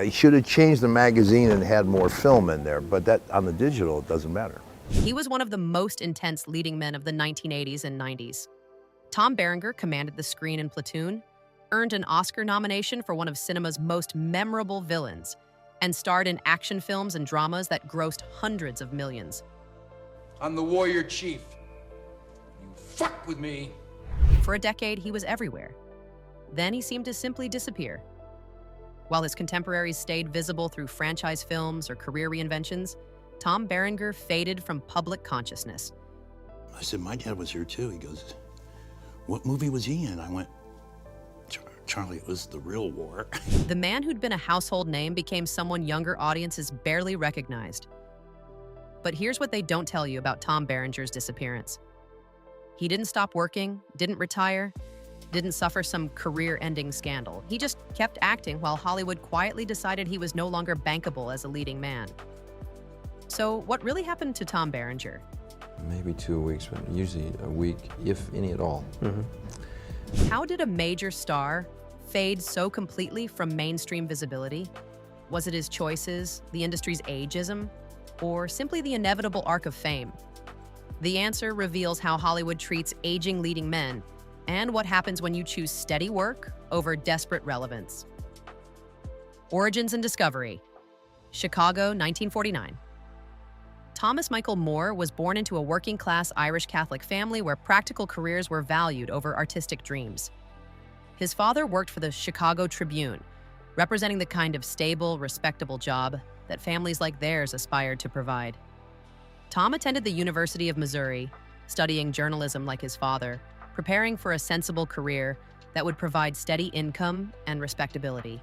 He should have changed the magazine and had more film in there, but that on the digital, it doesn't matter. He was one of the most intense leading men of the 1980s and 90s. Tom Berenger commanded the screen in Platoon, earned an Oscar nomination for one of cinema's most memorable villains, and starred in action films and dramas that grossed hundreds of millions. I'm the warrior chief. You fuck with me. For a decade, he was everywhere. Then he seemed to simply disappear. While his contemporaries stayed visible through franchise films or career reinventions, Tom Berenger faded from public consciousness. I said, my dad was here too. He goes, what movie was he in? I went, Charlie, it was The Real War. The man who'd been a household name became someone younger audiences barely recognized. But here's what they don't tell you about Tom Berenger's disappearance. He didn't stop working, didn't retire, didn't suffer some career-ending scandal. He just kept acting while Hollywood quietly decided he was no longer bankable as a leading man. So what really happened to Tom Berenger? Maybe 2 weeks, but usually a week, if any at all. How did a major star fade so completely from mainstream visibility? Was it his choices, the industry's ageism, or simply the inevitable arc of fame? The answer reveals how Hollywood treats aging leading men and what happens when you choose steady work over desperate relevance. Origins and discovery. Chicago, 1949. Thomas Michael Moore was born into a working-class Irish Catholic family where practical careers were valued over artistic dreams. His father worked for the Chicago Tribune, representing the kind of stable, respectable job that families like theirs aspired to provide. Tom attended the University of Missouri, studying journalism like his father, preparing for a sensible career that would provide steady income and respectability.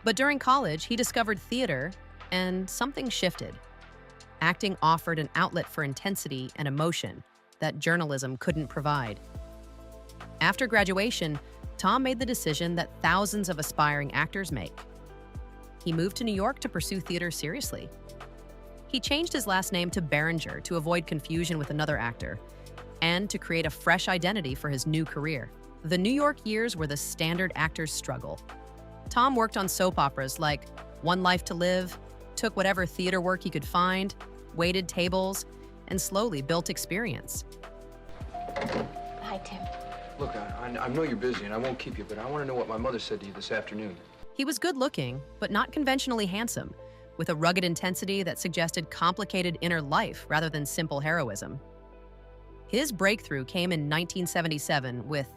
But during college, he discovered theater, and something shifted. Acting offered an outlet for intensity and emotion that journalism couldn't provide. After graduation, Tom made the decision that thousands of aspiring actors make. He moved to New York to pursue theater seriously. He changed his last name to Berenger to avoid confusion with another actor and to create a fresh identity for his new career. The New York years were the standard actor's struggle. Tom worked on soap operas like One Life to Live, took whatever theater work he could find, waited tables, and slowly built experience. Hi, Tim. Look, I know you're busy and I won't keep you, but I want to know what my mother said to you this afternoon. He was good-looking, but not conventionally handsome, with a rugged intensity that suggested complicated inner life rather than simple heroism. His breakthrough came in 1977 with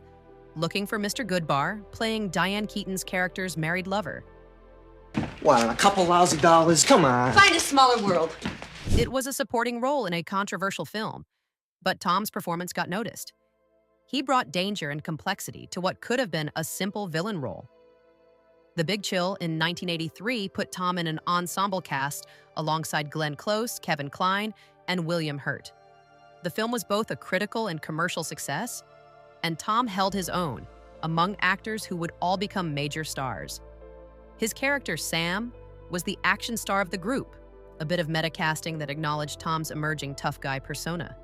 Looking for Mr. Goodbar, playing Diane Keaton's character's married lover. What, a couple lousy dollars? Come on. Find a smaller world. It was a supporting role in a controversial film, but Tom's performance got noticed. He brought danger and complexity to what could have been a simple villain role. The Big Chill in 1983 put Tom in an ensemble cast alongside Glenn Close, Kevin Kline, and William Hurt. The film was both a critical and commercial success, and Tom held his own among actors who would all become major stars. His character, Sam, was the action star of the group, a bit of metacasting that acknowledged Tom's emerging tough guy persona.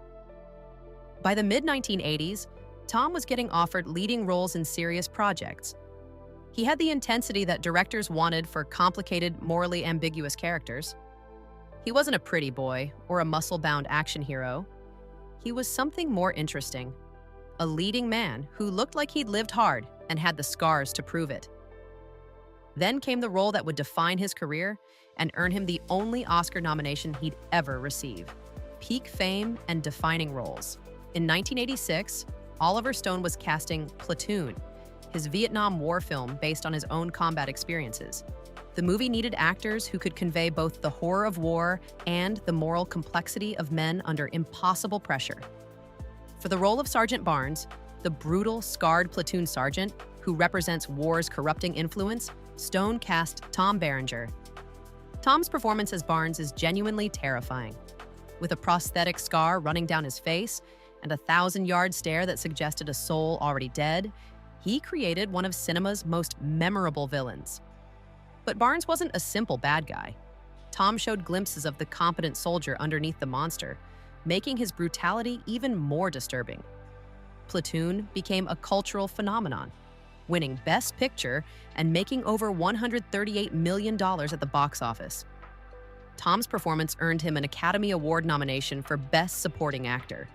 By the mid-1980s, Tom was getting offered leading roles in serious projects. He had the intensity that directors wanted for complicated, morally ambiguous characters. He wasn't a pretty boy or a muscle-bound action hero. He was something more interesting, a leading man who looked like he'd lived hard and had the scars to prove it. Then came the role that would define his career and earn him the only Oscar nomination he'd ever receive. Peak fame and defining roles. In 1986, Oliver Stone was casting Platoon, his Vietnam War film based on his own combat experiences. The movie needed actors who could convey both the horror of war and the moral complexity of men under impossible pressure. For the role of Sergeant Barnes, the brutal, scarred platoon sergeant who represents war's corrupting influence, Stone cast Tom Berenger. Tom's performance as Barnes is genuinely terrifying. With a prosthetic scar running down his face and a 1,000-yard stare that suggested a soul already dead, he created one of cinema's most memorable villains. But Barnes wasn't a simple bad guy. Tom showed glimpses of the competent soldier underneath the monster, making his brutality even more disturbing. Platoon became a cultural phenomenon. winning Best Picture and making over $138 million at the box office. Tom's performance earned him an Academy Award nomination for Best Supporting Actor.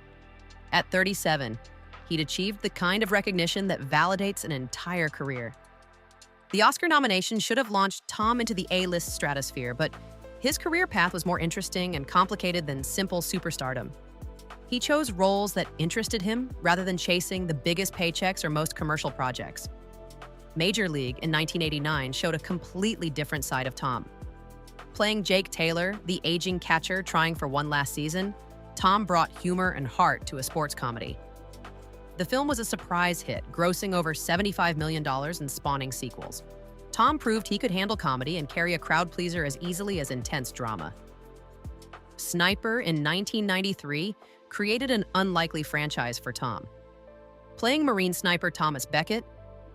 At 37, he'd achieved the kind of recognition that validates an entire career. The Oscar nomination should have launched Tom into the A-list stratosphere, but his career path was more interesting and complicated than simple superstardom. He chose roles that interested him rather than chasing the biggest paychecks or most commercial projects. Major League in 1989 showed a completely different side of Tom. Playing Jake Taylor, the aging catcher trying for one last season, Tom brought humor and heart to a sports comedy. The film was a surprise hit, grossing over $75 million and spawning sequels. Tom proved he could handle comedy and carry a crowd pleaser as easily as intense drama. Sniper in 1993 created an unlikely franchise for Tom. Playing Marine sniper Thomas Beckett,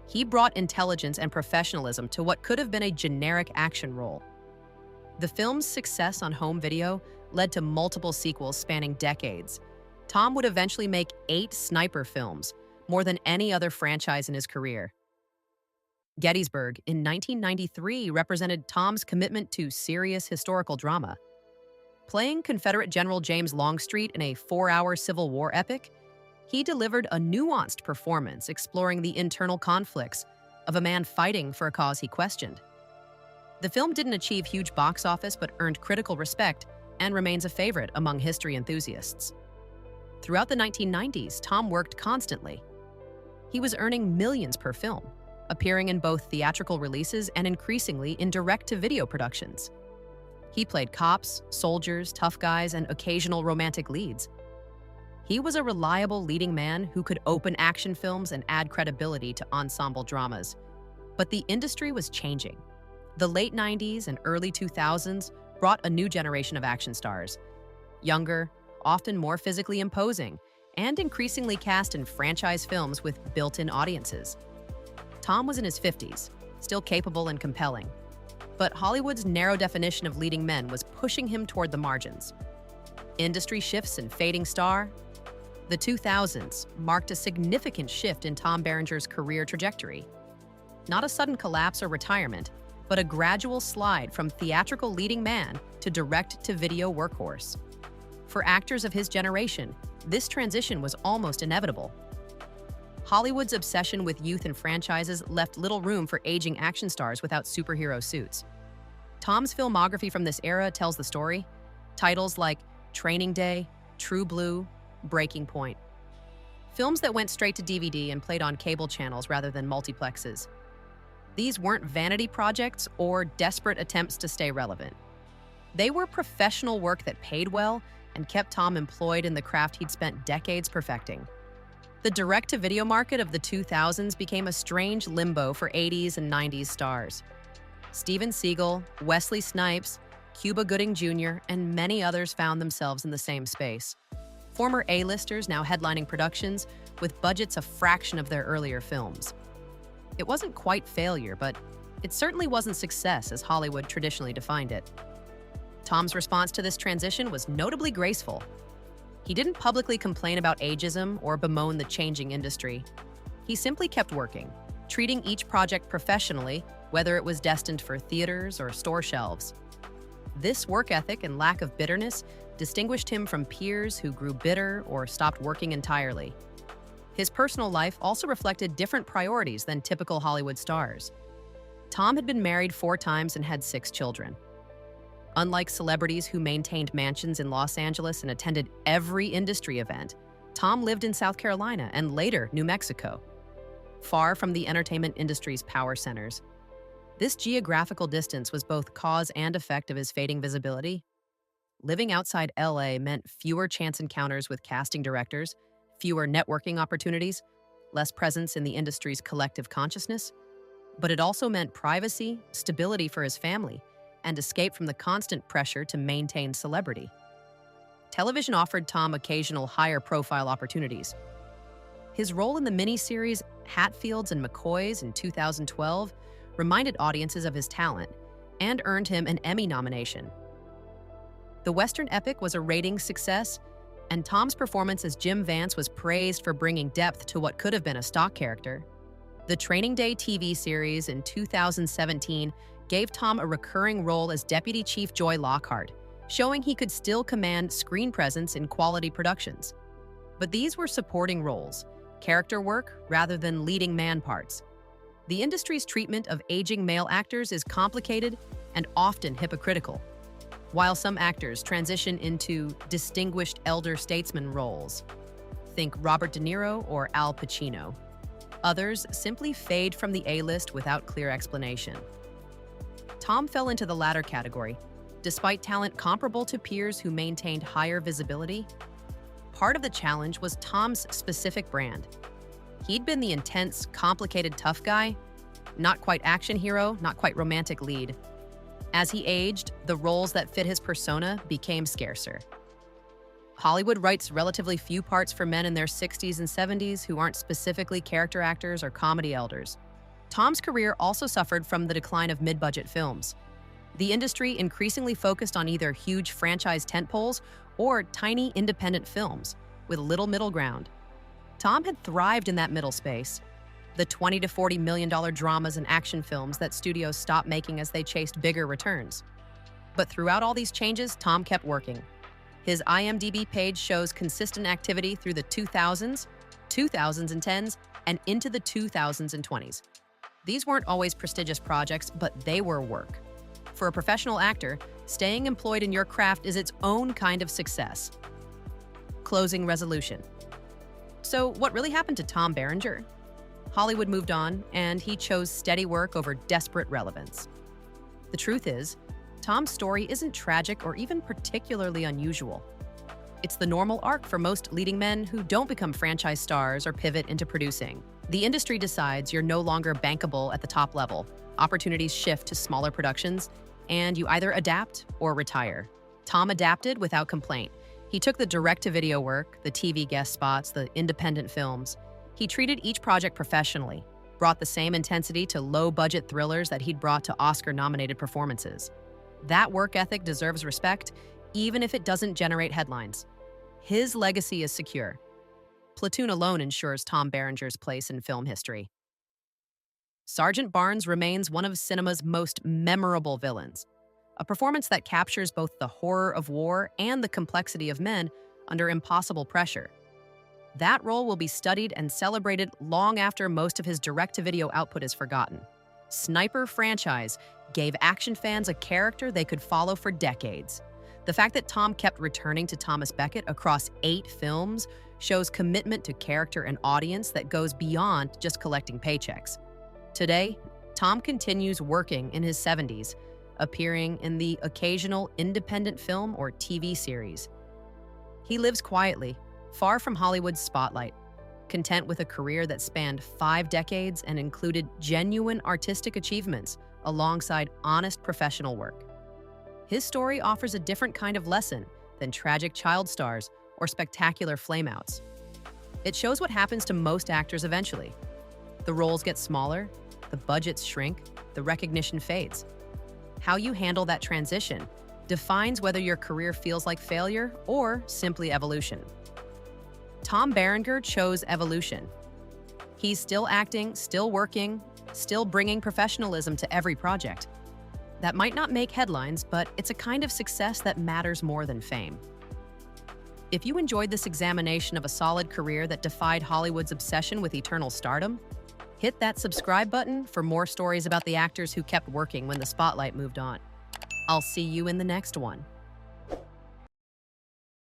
he brought intelligence and professionalism to what could have been a generic action role. The film's success on home video led to multiple sequels spanning decades. Tom would eventually make 8 sniper films, more than any other franchise in his career. Gettysburg in 1993 represented Tom's commitment to serious historical drama. Playing Confederate General James Longstreet in a 4-hour Civil War epic, he delivered a nuanced performance exploring the internal conflicts of a man fighting for a cause he questioned. The film didn't achieve huge box office but earned critical respect and remains a favorite among history enthusiasts. Throughout the 1990s, Tom worked constantly. He was earning millions per film, appearing in both theatrical releases and increasingly in direct-to-video productions. He played cops, soldiers, tough guys, and occasional romantic leads. He was a reliable leading man who could open action films and add credibility to ensemble dramas. But the industry was changing. The late 90s and early 2000s brought a new generation of action stars. Younger, often more physically imposing, and increasingly cast in franchise films with built-in audiences. Tom was in his 50s, still capable and compelling. But Hollywood's narrow definition of leading men was pushing him toward the margins. Industry shifts and fading star. The 2000s marked a significant shift in Tom Berenger's career trajectory. Not a sudden collapse or retirement, but a gradual slide from theatrical leading man to direct-to-video workhorse. For actors of his generation, this transition was almost inevitable. Hollywood's obsession with youth and franchises left little room for aging action stars without superhero suits. Tom's filmography from this era tells the story. Titles like Training Day, True Blue, Breaking Point. Films that went straight to DVD and played on cable channels rather than multiplexes. These weren't vanity projects or desperate attempts to stay relevant. They were professional work that paid well and kept Tom employed in the craft he'd spent decades perfecting. The direct-to-video market of the 2000s became a strange limbo for 80s and 90s stars. Steven Seagal, Wesley Snipes, Cuba Gooding Jr., and many others found themselves in the same space. Former A-listers now headlining productions with budgets a fraction of their earlier films. It wasn't quite failure, but it certainly wasn't success as Hollywood traditionally defined it. Tom's response to this transition was notably graceful. He didn't publicly complain about ageism or bemoan the changing industry. He simply kept working, treating each project professionally, whether it was destined for theaters or store shelves. This work ethic and lack of bitterness distinguished him from peers who grew bitter or stopped working entirely. His personal life also reflected different priorities than typical Hollywood stars. Tom had been married 4 times and had 6 children. Unlike celebrities who maintained mansions in Los Angeles and attended every industry event, Tom lived in South Carolina and later New Mexico, far from the entertainment industry's power centers. This geographical distance was both cause and effect of his fading visibility. Living outside LA meant fewer chance encounters with casting directors, fewer networking opportunities, less presence in the industry's collective consciousness. But it also meant privacy, stability for his family, and escape from the constant pressure to maintain celebrity. Television offered Tom occasional higher-profile opportunities. His role in the miniseries Hatfields and McCoys in 2012 reminded audiences of his talent and earned him an Emmy nomination. The Western epic was a ratings success, and Tom's performance as Jim Vance was praised for bringing depth to what could have been a stock character. The Training Day TV series in 2017 gave Tom a recurring role as Deputy Chief Joy Lockhart, showing he could still command screen presence in quality productions. But these were supporting roles, character work rather than leading man parts. The industry's treatment of aging male actors is complicated and often hypocritical. While some actors transition into distinguished elder statesman roles, think Robert De Niro or Al Pacino, others simply fade from the A-list without clear explanation. Tom fell into the latter category, despite talent comparable to peers who maintained higher visibility. Part of the challenge was Tom's specific brand. He'd been the intense, complicated tough guy, not quite action hero, not quite romantic lead. As he aged, the roles that fit his persona became scarcer. Hollywood writes relatively few parts for men in their 60s and 70s who aren't specifically character actors or comedy elders. Tom's career also suffered from the decline of mid-budget films. The industry increasingly focused on either huge franchise tentpoles or tiny independent films with little middle ground. Tom had thrived in that middle space, the $20 to $40 million dramas and action films that studios stopped making as they chased bigger returns. But throughout all these changes, Tom kept working. His IMDb page shows consistent activity through the 2000s, 2010s, and into the 2020s. These weren't always prestigious projects, but they were work. For a professional actor, staying employed in your craft is its own kind of success. Closing resolution. So what really happened to Tom Berenger? Hollywood moved on, and he chose steady work over desperate relevance. The truth is, Tom's story isn't tragic or even particularly unusual. It's the normal arc for most leading men who don't become franchise stars or pivot into producing. The industry decides you're no longer bankable at the top level. Opportunities shift to smaller productions, and you either adapt or retire. Tom adapted without complaint. He took the direct-to-video work, the TV guest spots, the independent films. He treated each project professionally, brought the same intensity to low-budget thrillers that he'd brought to Oscar-nominated performances. That work ethic deserves respect, even if it doesn't generate headlines. His legacy is secure. Platoon alone ensures Tom Berenger's place in film history. Sergeant Barnes remains one of cinema's most memorable villains, a performance that captures both the horror of war and the complexity of men under impossible pressure. That role will be studied and celebrated long after most of his direct-to-video output is forgotten. Sniper franchise gave action fans a character they could follow for decades. The fact that Tom kept returning to Thomas Beckett across 8 films shows commitment to character and audience that goes beyond just collecting paychecks. Today, Tom continues working in his 70s, appearing in the occasional independent film or TV series. He lives quietly, far from Hollywood's spotlight, content with a career that spanned 5 decades and included genuine artistic achievements alongside honest professional work. His story offers a different kind of lesson than tragic child stars or spectacular flameouts. It shows what happens to most actors eventually. The roles get smaller, the budgets shrink, the recognition fades. How you handle that transition defines whether your career feels like failure or simply evolution. Tom Berenger chose evolution. He's still acting, still working, still bringing professionalism to every project. That might not make headlines, but it's a kind of success that matters more than fame. If you enjoyed this examination of a solid career that defied Hollywood's obsession with eternal stardom, hit that subscribe button for more stories about the actors who kept working when the spotlight moved on. I'll see you in the next one.